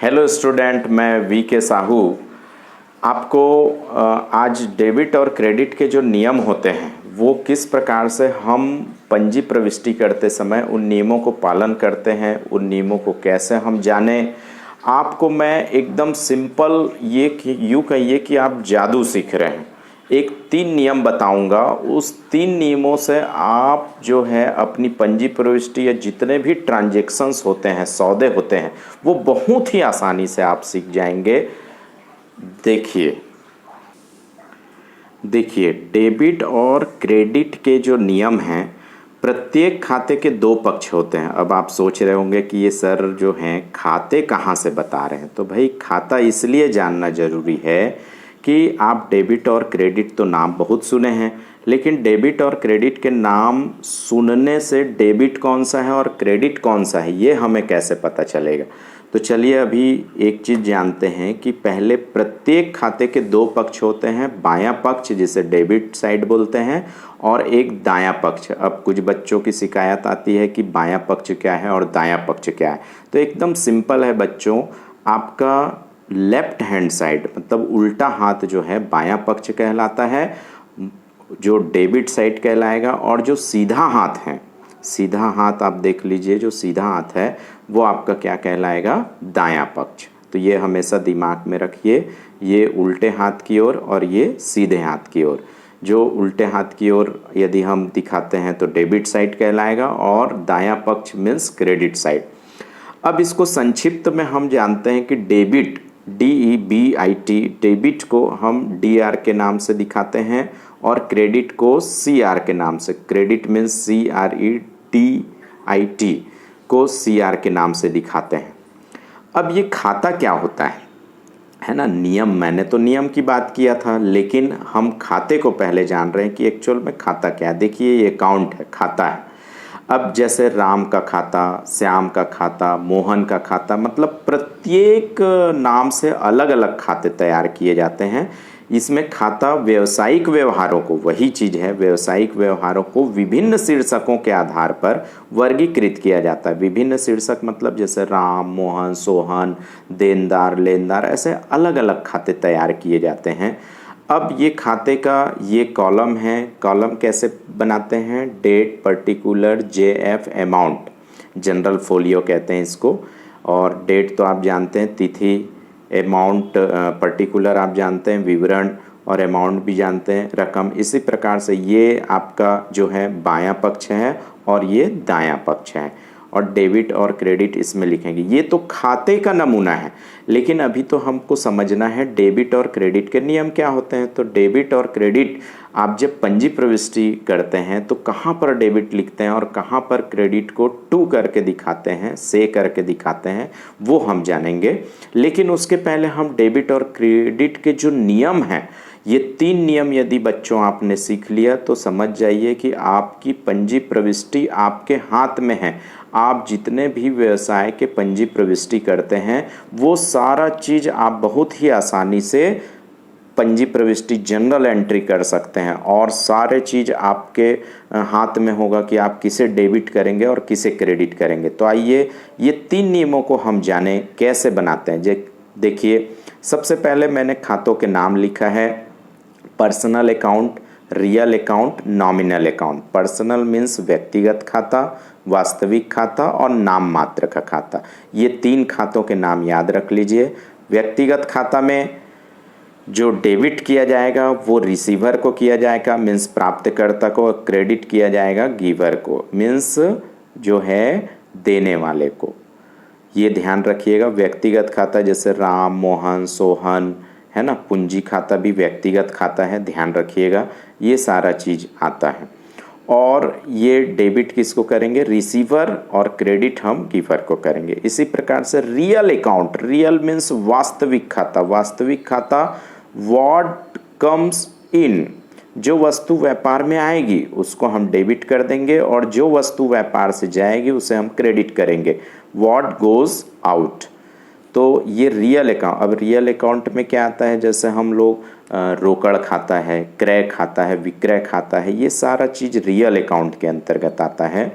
Hello student, मैं we के साहू आपको आज डेबिट और क्रेडिट के जो नियम होते हैं वो किस प्रकार से हम पंजी प्रविष्टि करते समय उन नियमों को पालन करते हैं, उन नियमों को कैसे हम जानें। आपको मैं एकदम सिंपल ये कि यूँ कहिए कि आप जादू सीख रहे हैं। एक 3 नियम बताऊंगा, उस 3 नियमों से आप जो है अपनी पंजी प्रविष्टि या जितने भी ट्रांजैक्शंस होते हैं, सौदे होते हैं, वो बहुत ही आसानी से आप सीख जाएंगे। देखिए देखिए डेबिट और क्रेडिट के जो नियम हैं, प्रत्येक खाते के 2 पक्ष होते हैं। अब आप सोच रहे होंगे कि ये सर जो हैं खाते कहाँ से बता रहे हैं। तो भाई खाता इसलिए जानना ज़रूरी है कि आप डेबिट और क्रेडिट तो नाम बहुत सुने हैं, लेकिन डेबिट और क्रेडिट के नाम सुनने से डेबिट कौन सा है और क्रेडिट कौन सा है ये हमें कैसे पता चलेगा। तो चलिए अभी एक चीज़ जानते हैं कि पहले प्रत्येक खाते के 2 पक्ष होते हैं। बायां पक्ष जिसे डेबिट साइड बोलते हैं और एक दायां पक्ष। अब कुछ बच्चों की शिकायत आती है कि बायां पक्ष क्या है और दायां पक्ष क्या है। तो एकदम सिंपल है बच्चों, आपका लेफ्ट हैंड साइड मतलब उल्टा हाथ जो है बायां पक्ष कहलाता है, जो डेबिट साइड कहलाएगा। और जो सीधा हाथ है, सीधा हाथ आप देख लीजिए, जो सीधा हाथ है वो आपका क्या कहलाएगा, दायां पक्ष। तो ये हमेशा दिमाग में रखिए, ये उल्टे हाथ की ओर और ये सीधे हाथ की ओर। जो उल्टे हाथ की ओर यदि हम दिखाते हैं तो डेबिट साइड कहलाएगा और दायां पक्ष मीन्स क्रेडिट साइड। अब इसको संक्षिप्त में हम जानते हैं कि डेबिट DEBIT, डेबिट को हम DR के नाम से दिखाते हैं और क्रेडिट को CR के नाम से, क्रेडिट मीन्स CREDIT को CR के नाम से दिखाते हैं। अब ये खाता क्या होता है ना। नियम, मैंने तो नियम की बात किया था, लेकिन हम खाते को पहले जान रहे हैं कि एक्चुअल में खाता क्या है। देखिए ये अकाउंट है, खाता है। अब जैसे राम का खाता, श्याम का खाता, मोहन का खाता, मतलब प्रत्येक नाम से अलग अलग खाते तैयार किए जाते हैं। इसमें खाता व्यवसायिक व्यवहारों को, वही चीज़ है, व्यवसायिक व्यवहारों को विभिन्न शीर्षकों के आधार पर वर्गीकृत किया जाता है। विभिन्न शीर्षक मतलब जैसे राम, मोहन, सोहन, देनदार, लेनदार, ऐसे अलग अलग खाते तैयार किए जाते हैं। अब ये खाते का ये कॉलम है, कॉलम कैसे बनाते हैं, date, particular, JF, amount, general folio कहते हैं इसको। और डेट तो आप जानते हैं, तिथि, अमाउंट, पर्टिकुलर आप जानते हैं विवरण, और अमाउंट भी जानते हैं रकम। इसी प्रकार से ये आपका जो है बायां पक्ष है और ये दायां पक्ष है, और डेबिट और क्रेडिट इसमें लिखेंगे। ये तो खाते का नमूना है, लेकिन अभी तो हमको समझना है डेबिट और क्रेडिट के नियम क्या होते हैं। तो डेबिट और क्रेडिट आप जब पंजी प्रविष्टि करते हैं तो कहाँ पर डेबिट लिखते हैं और कहाँ पर क्रेडिट को टू करके दिखाते हैं, से करके दिखाते हैं, वो हम जानेंगे। लेकिन उसके पहले हम डेबिट और क्रेडिट के जो नियम हैं, ये 3 नियम यदि बच्चों आपने सीख लिया तो समझ जाइए कि आपकी पंजी प्रविष्टि आपके हाथ में है। आप जितने भी व्यवसाय के पंजी प्रविष्टि करते हैं वो सारा चीज़ आप बहुत ही आसानी से पंजी प्रविष्टि जनरल एंट्री कर सकते हैं, और सारे चीज़ आपके हाथ में होगा कि आप किसे डेबिट करेंगे और किसे क्रेडिट करेंगे। तो आइए ये 3 नियमों को हम जानें कैसे बनाते हैं। देखिए सबसे पहले मैंने खातों के नाम लिखा है, personal account, real account, nominal account. Personal means व्यक्तिगत खाता, वास्तविक खाता और नाम मात्र का खाता। ये 3 खातों के नाम याद रख लीजिए। व्यक्तिगत खाता में जो डेबिट किया जाएगा वो रिसीवर को किया जाएगा, मीन्स प्राप्तकर्ता को, और क्रेडिट किया जाएगा गिवर को, मीन्स जो है देने वाले को। ये ध्यान रखिएगा। व्यक्तिगत खाता जैसे राम, मोहन, सोहन है ना, पूंजी खाता भी व्यक्तिगत खाता है, ध्यान रखिएगा, ये सारा चीज़ आता है। और ये डेबिट किसको करेंगे, रिसीवर, और क्रेडिट हम गिवर को करेंगे। इसी प्रकार से रियल अकाउंट, रियल मीन्स वास्तविक खाता। वास्तविक खाता व्हाट कम्स इन, जो वस्तु व्यापार में आएगी उसको हम डेबिट कर देंगे, और जो वस्तु व्यापार से जाएगी उसे हम क्रेडिट करेंगे। व्हाट गोज आउट, तो ये रियल अकाउंट। अब रियल अकाउंट में क्या आता है, जैसे हम लोग रोकड़ खाता है, क्रय खाता है, विक्रय खाता है, ये सारा चीज़ रियल अकाउंट के अंतर्गत आता है।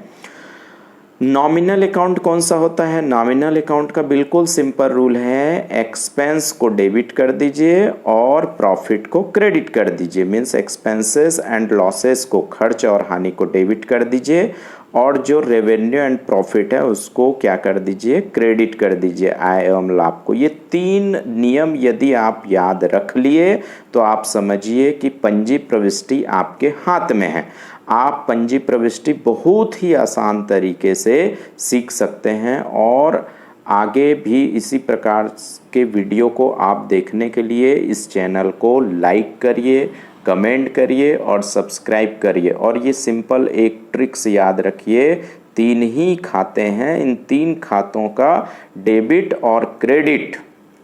नॉमिनल अकाउंट कौन सा होता है? नॉमिनल अकाउंट का बिल्कुल सिंपल रूल है, एक्सपेंस को डेबिट कर दीजिए और प्रॉफिट को क्रेडिट कर दीजिए। मीन्स एक्सपेंसेस एंड लॉसेस को, खर्च और हानि को डेबिट कर दीजिए और जो रेवेन्यू एंड प्रॉफिट है उसको क्या कर दीजिए? क्रेडिट कर दीजिए, आय एवं लाभ को। ये 3 नियम यदि आप याद रख लिए तो आप समझिए कि पंजी प्रविष्टि आपके हाथ में है। आप पंजी प्रविष्टि बहुत ही आसान तरीके से सीख सकते हैं और आगे भी इसी प्रकार के वीडियो को आप देखने के लिए इस चैनल को लाइक करिए, कमेंट करिए और सब्सक्राइब करिए। और ये सिंपल एक ट्रिक्स याद रखिए, 3 ही खाते हैं, इन 3 खातों का डेबिट और क्रेडिट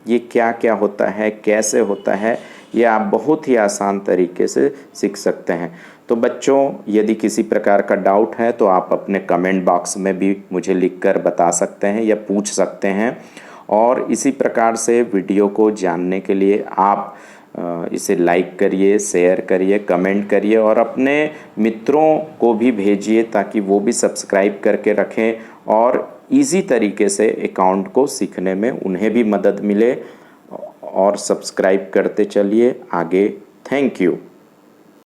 ये क्या क्या होता है, कैसे होता है, ये आप बहुत ही आसान तरीके से सीख सकते हैं। तो बच्चों, यदि किसी प्रकार का डाउट है तो आप अपने कमेंट बॉक्स में भी मुझे लिखकर बता सकते हैं या पूछ सकते हैं। और इसी प्रकार से वीडियो को जानने के लिए आप इसे लाइक करिए, शेयर करिए, कमेंट करिए और अपने मित्रों को भी भेजिए ताकि वो भी सब्सक्राइब करके रखें और इजी तरीके से अकाउंट को सीखने में उन्हें भी मदद मिले। और सब्सक्राइब करते चलिए आगे। Thank you.